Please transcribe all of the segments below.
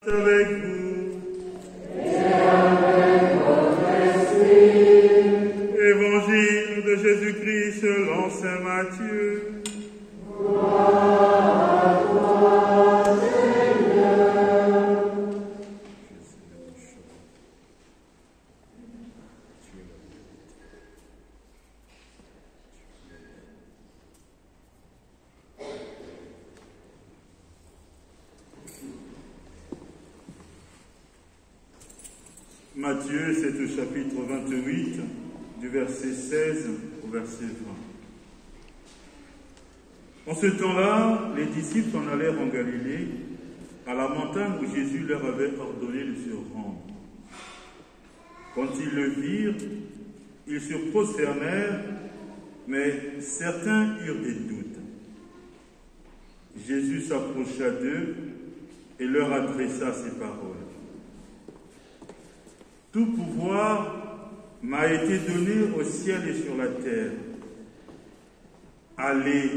Avec vous. Et avec votre esprit. Évangile de Jésus-Christ selon saint Matthieu. Gloire à toi, Seigneur. Matthieu, c'est au chapitre 28, du verset 16 au verset 20. En ce temps-là, les disciples s'en allèrent en Galilée, à la montagne où Jésus leur avait ordonné de se rendre. Quand ils le virent, ils se prosternèrent, mais certains eurent des doutes. Jésus s'approcha d'eux et leur adressa ces paroles. Tout pouvoir m'a été donné au ciel et sur la terre. Allez,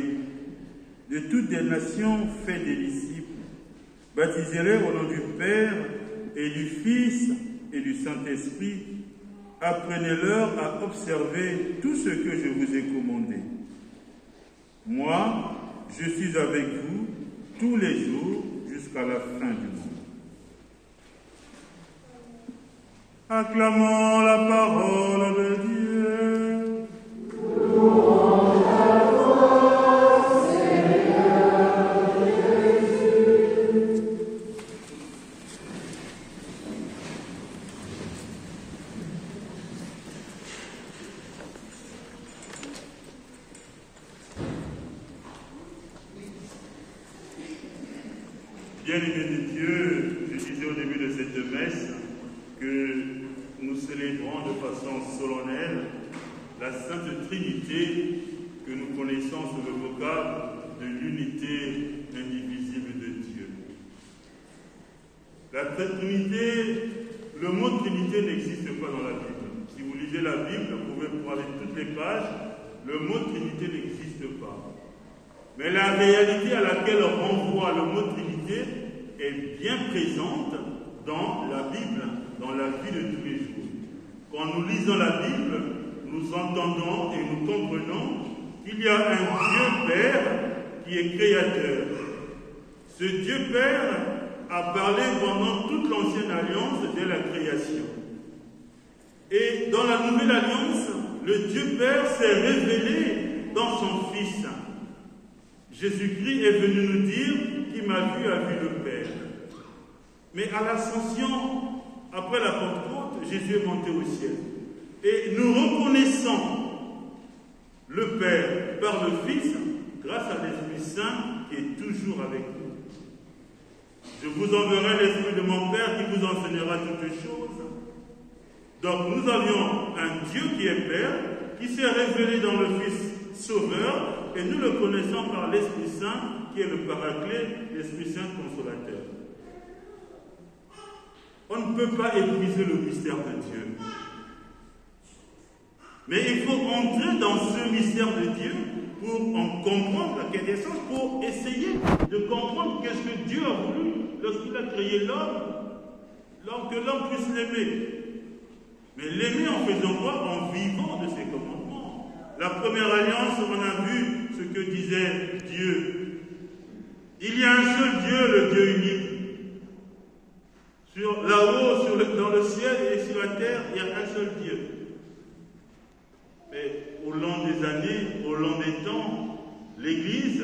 de toutes les nations, faites des disciples, baptisez-les au nom du Père et du Fils et du Saint-Esprit. Apprenez-leur à observer tout ce que je vous ai commandé. Moi, je suis avec vous tous les jours jusqu'à la fin du monde. Acclamons la parole de Dieu. Louange à toi, Seigneur Jésus. Bien-aimés de Dieu, je disais au début de cette messe que nous célébrons de façon solennelle la Sainte Trinité que nous connaissons sous le vocable de l'unité indivisible de Dieu. La Trinité, le mot Trinité n'existe pas dans la Bible. Si vous lisez la Bible, vous pouvez prendre toutes les pages, le mot Trinité n'existe pas. Mais la réalité à laquelle renvoie le mot Trinité est bien présente dans la Bible, dans la vie de tous les jours. Quand nous lisons la Bible, nous entendons et nous comprenons qu'il y a un Dieu Père qui est créateur. Ce Dieu Père a parlé pendant toute l'ancienne alliance dès la création. Et dans la nouvelle alliance, le Dieu Père s'est révélé dans son Fils. Jésus-Christ est venu nous dire qui m'a vu a vu le Père. Mais à l'ascension, après la Pentecôte, Jésus est monté au ciel. Et nous reconnaissons le Père par le Fils grâce à l'Esprit Saint qui est toujours avec nous. Je vous enverrai l'Esprit de mon Père qui vous enseignera toutes choses. Donc nous avions un Dieu qui est Père, qui s'est révélé dans le Fils Sauveur, et nous le connaissons par l'Esprit Saint qui est le Paraclet, l'Esprit Saint consolateur. On ne peut pas épuiser le mystère de Dieu. Mais il faut entrer dans ce mystère de Dieu pour en comprendre la quintessence, pour essayer de comprendre qu'est-ce que Dieu a voulu lorsqu'il a créé l'homme, que l'homme puisse l'aimer. Mais l'aimer en faisant quoi? En vivant de ses commandements. La première alliance, on a vu ce que disait Dieu. Il y a un seul Dieu, le Dieu unique. Là-haut, dans le ciel et sur la terre, il y a un seul Dieu. Mais au long des années, au long des temps, l'Église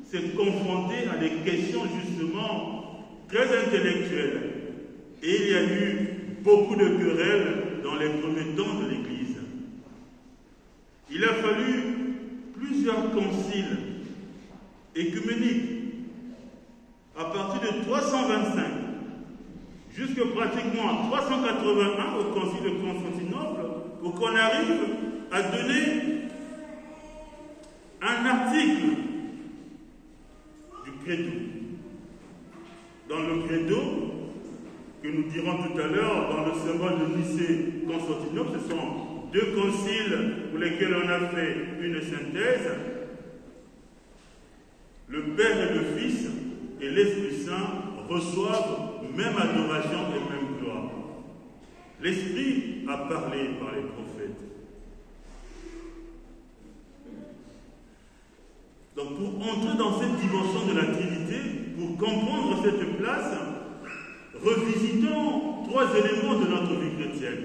s'est confrontée à des questions justement très intellectuelles. Et il y a eu beaucoup de querelles dans les premiers temps de l'Église. Il a fallu plusieurs conciles écuméniques à partir de 325 jusque pratiquement en 381 au concile de Constantinople pour qu'on arrive à donner un article du credo. Dans le credo, que nous dirons tout à l'heure, dans le symbole de Nicée-Constantinople, ce sont deux conciles pour lesquels on a fait une synthèse. Le Père et le Fils et l'Esprit Saint reçoivent même adoration et même gloire. L'Esprit a parlé par les prophètes. Donc pour entrer dans cette dimension de la Trinité, pour comprendre cette place, revisitons 3 éléments de notre vie chrétienne.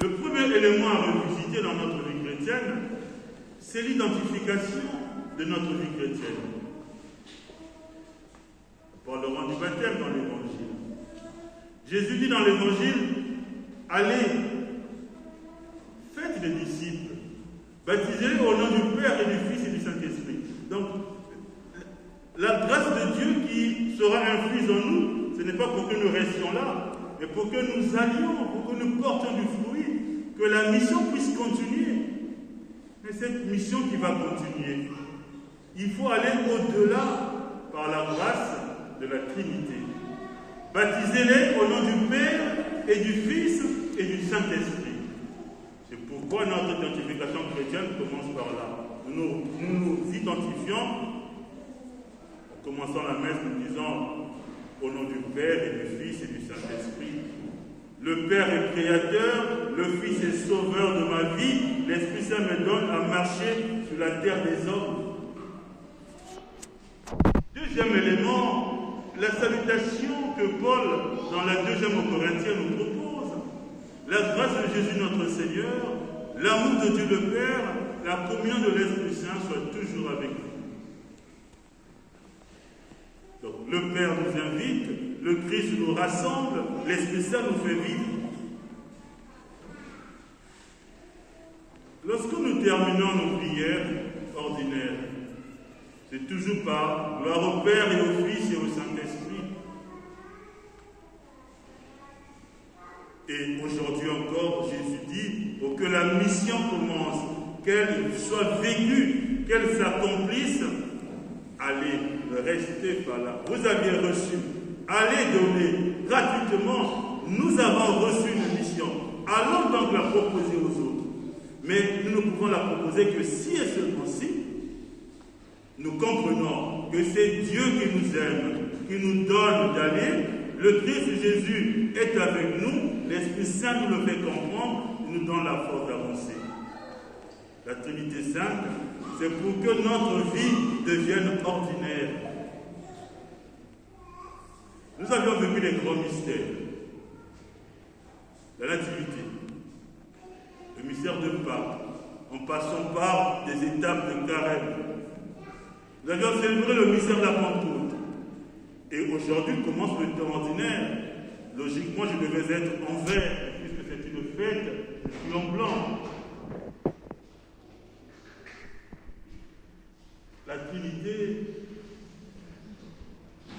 Le premier élément à revisiter dans notre vie chrétienne, c'est l'identification de notre vie chrétienne. Nous parlerons du baptême dans l'Évangile. Jésus dit dans l'Évangile, allez, faites des disciples, baptisez-les au nom du Père et du Fils et du Saint-Esprit. Donc, la grâce de Dieu qui sera infuse en nous, ce n'est pas pour que nous restions là, mais pour que nous allions, pour que nous portions du fruit, que la mission puisse continuer. Mais cette mission qui va continuer, il faut aller au-delà par la grâce de la Trinité. Baptisez-les au nom du Père et du Fils et du Saint-Esprit. C'est pourquoi notre identification chrétienne commence par là. Nous nous identifions, en commençant la messe, nous disons au nom du Père et du Fils et du Saint-Esprit. Le Père est créateur, le Fils est sauveur de ma vie, l'Esprit Saint me donne à marcher sur la terre des hommes. Deuxième élément, la salutation que Paul, dans la 2e aux Corinthiens, nous propose. La grâce de Jésus notre Seigneur, l'amour de Dieu le Père, la communion de l'Esprit Saint soit toujours avec nous. Donc le Père nous invite, le Christ nous rassemble, l'Esprit Saint nous fait vivre. Lorsque nous terminons nos prières ordinaires, c'est toujours par gloire au Père et au Fils et au Saint-Esprit. Et aujourd'hui encore, Jésus dit, pour que la mission commence, qu'elle soit vécue, qu'elle s'accomplisse, allez, restez par là. Vous aviez reçu, allez donner gratuitement. Nous avons reçu une mission. Allons donc la proposer aux autres. Mais nous ne pouvons la proposer que si et seulement si nous comprenons que c'est Dieu qui nous aime, qui nous donne d'aller. Le Christ Jésus est avec nous, l'Esprit Saint nous le fait comprendre, il nous donne la force d'avancer. La Trinité Sainte, c'est pour que notre vie devienne ordinaire. Nous avions vécu les grands mystères. La Nativité, le mystère de Pâques, en passant par des étapes de carême. Nous avions célébré le mystère de la Pentecôte. Et aujourd'hui commence le temps ordinaire. Logiquement, je devais être en vert, puisque c'est une fête, je suis en blanc. La Trinité,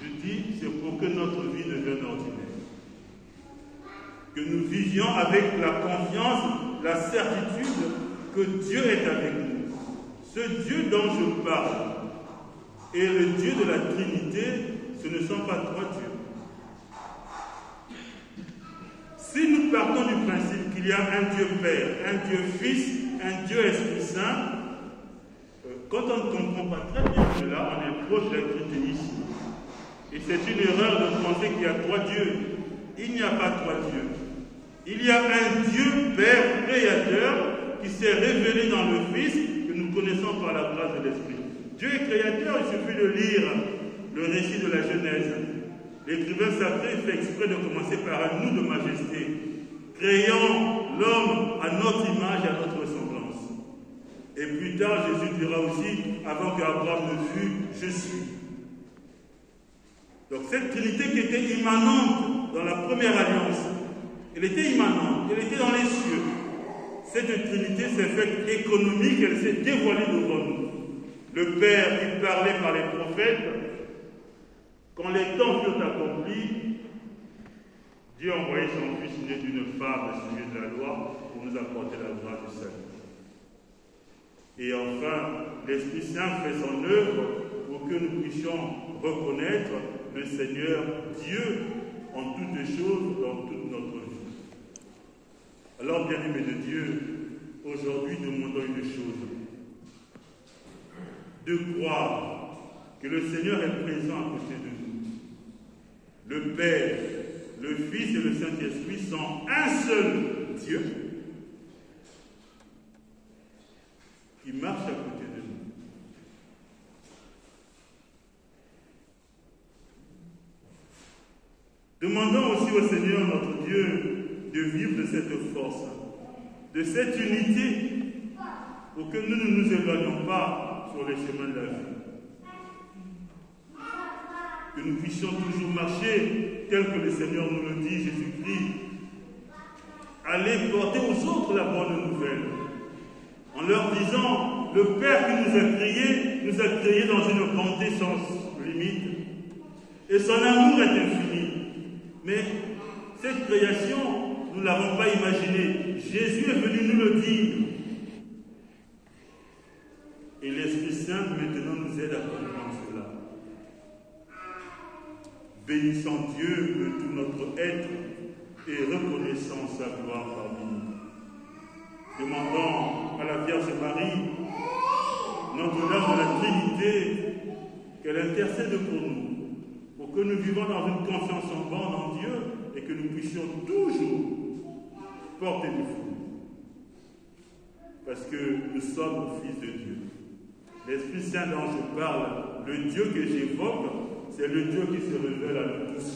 je dis, c'est pour que notre vie devienne ordinaire. Que nous vivions avec la confiance, la certitude que Dieu est avec nous. Ce Dieu dont je parle et le Dieu de la Trinité, ce ne sont pas 3 dieux. Si nous partons du principe qu'il y a un Dieu Père, un Dieu Fils, un Dieu Esprit Saint, quand on ne comprend pas très bien cela, on est proche d'un christianisme. Et c'est une erreur de penser qu'il y a 3 dieux. Il n'y a pas 3 dieux. Il y a un Dieu Père créateur qui s'est révélé dans le Fils que nous connaissons par la grâce de l'Esprit. Dieu est créateur, il suffit de lire le récit de la Genèse. L'écrivain sacré fait exprès de commencer par un nous de majesté, créant l'homme à notre image et à notre ressemblance. Et plus tard, Jésus dira aussi, avant qu'Abraham ne fût, je suis. Donc cette Trinité qui était immanente dans la première alliance, elle était immanente, elle était dans les cieux. Cette Trinité s'est faite économique, elle s'est dévoilée devant nous. Le Père qui parlait par les prophètes, quand les temps furent accomplis, Dieu a envoyé son Fils né d'une femme suivie de la loi pour nous apporter la grâce du salut. Et enfin, l'Esprit Saint fait son œuvre pour que nous puissions reconnaître le Seigneur Dieu en toutes choses, dans toute notre vie. Alors, bien-aimés de Dieu, aujourd'hui, nous demandons une chose, de croire que le Seigneur est présent à côté de nous, le Père, le Fils et le Saint-Esprit sont un seul Dieu qui marche à côté de nous. Demandons aussi au Seigneur notre Dieu de vivre de cette force, de cette unité, pour que nous ne nous éloignions pas sur les chemins de la vie. Que nous puissions toujours marcher tel que le Seigneur nous le dit, Jésus-Christ. Aller porter aux autres la bonne nouvelle, en leur disant, le Père qui nous a créés dans une bonté sans limite, et son amour est infini. Mais cette création, nous ne l'avons pas imaginée. Jésus est venu nous le dire. Et l'Esprit Saint maintenant nous aide à comprendre cela. Bénissons Dieu de tout notre être et reconnaissons sa gloire parmi nous. Demandons à la Vierge Marie, Notre-Dame de la Trinité, qu'elle intercède pour nous, pour que nous vivons dans une confiance en borne en Dieu et que nous puissions toujours porter du fruit. Parce que nous sommes fils de Dieu. L'Esprit Saint dont je parle, le Dieu que j'évoque, c'est le Dieu qui se révèle à nous tous.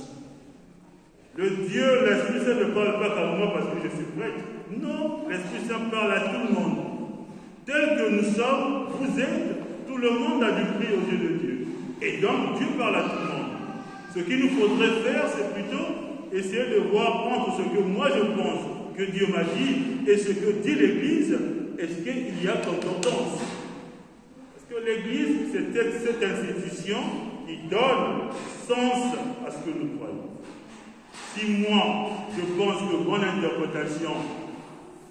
Le Dieu, l'Esprit Saint ne parle pas qu'à moi parce que je suis prêtre. Non, l'Esprit Saint parle à tout le monde. Tel que nous sommes, vous êtes, tout le monde a du prix aux yeux de Dieu. Et donc, Dieu parle à tout le monde. Ce qu'il nous faudrait faire, c'est plutôt essayer de voir entre ce que moi je pense que Dieu m'a dit et ce que dit l'Église, est-ce qu'il y a concordance? Parce que l'Église, c'est cette institution qui donne sens à ce que nous croyons. Si moi, je pense que mon interprétation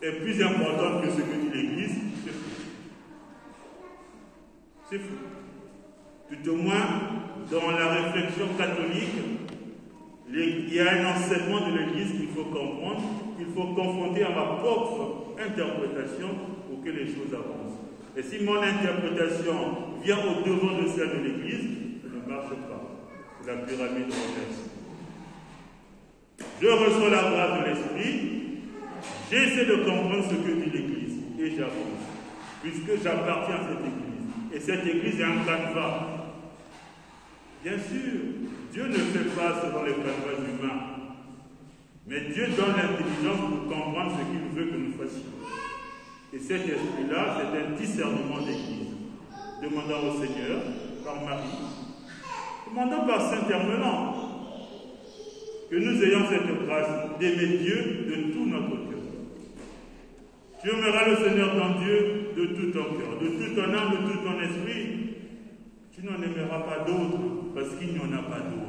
est plus importante que ce que dit l'Église, c'est fou. C'est fou. Tout au moins, dans la réflexion catholique, il y a un enseignement de l'Église qu'il faut comprendre, qu'il faut confronter à ma propre interprétation pour que les choses avancent. Et si mon interprétation vient au-devant de celle de l'Église, ça ne marche pas. C'est la pyramide renversée. Je reçois la grâce de l'Esprit, j'essaie de comprendre ce que dit l'Église et j'avance, puisque j'appartiens à cette Église. Et cette Église est un canevas. Bien sûr, Dieu ne fait pas selon les canevas humains, mais Dieu donne l'intelligence pour comprendre ce qu'il veut que nous fassions. Et cet esprit-là, c'est un discernement d'Église. Demandons au Seigneur, par Marie, demandons par Saint-Hermelin, que nous ayons cette grâce d'aimer Dieu de tout notre cœur. Tu aimeras le Seigneur ton Dieu de tout ton cœur, de toute ton âme, de tout ton esprit. Tu n'en aimeras pas d'autre, parce qu'il n'y en a pas d'autre.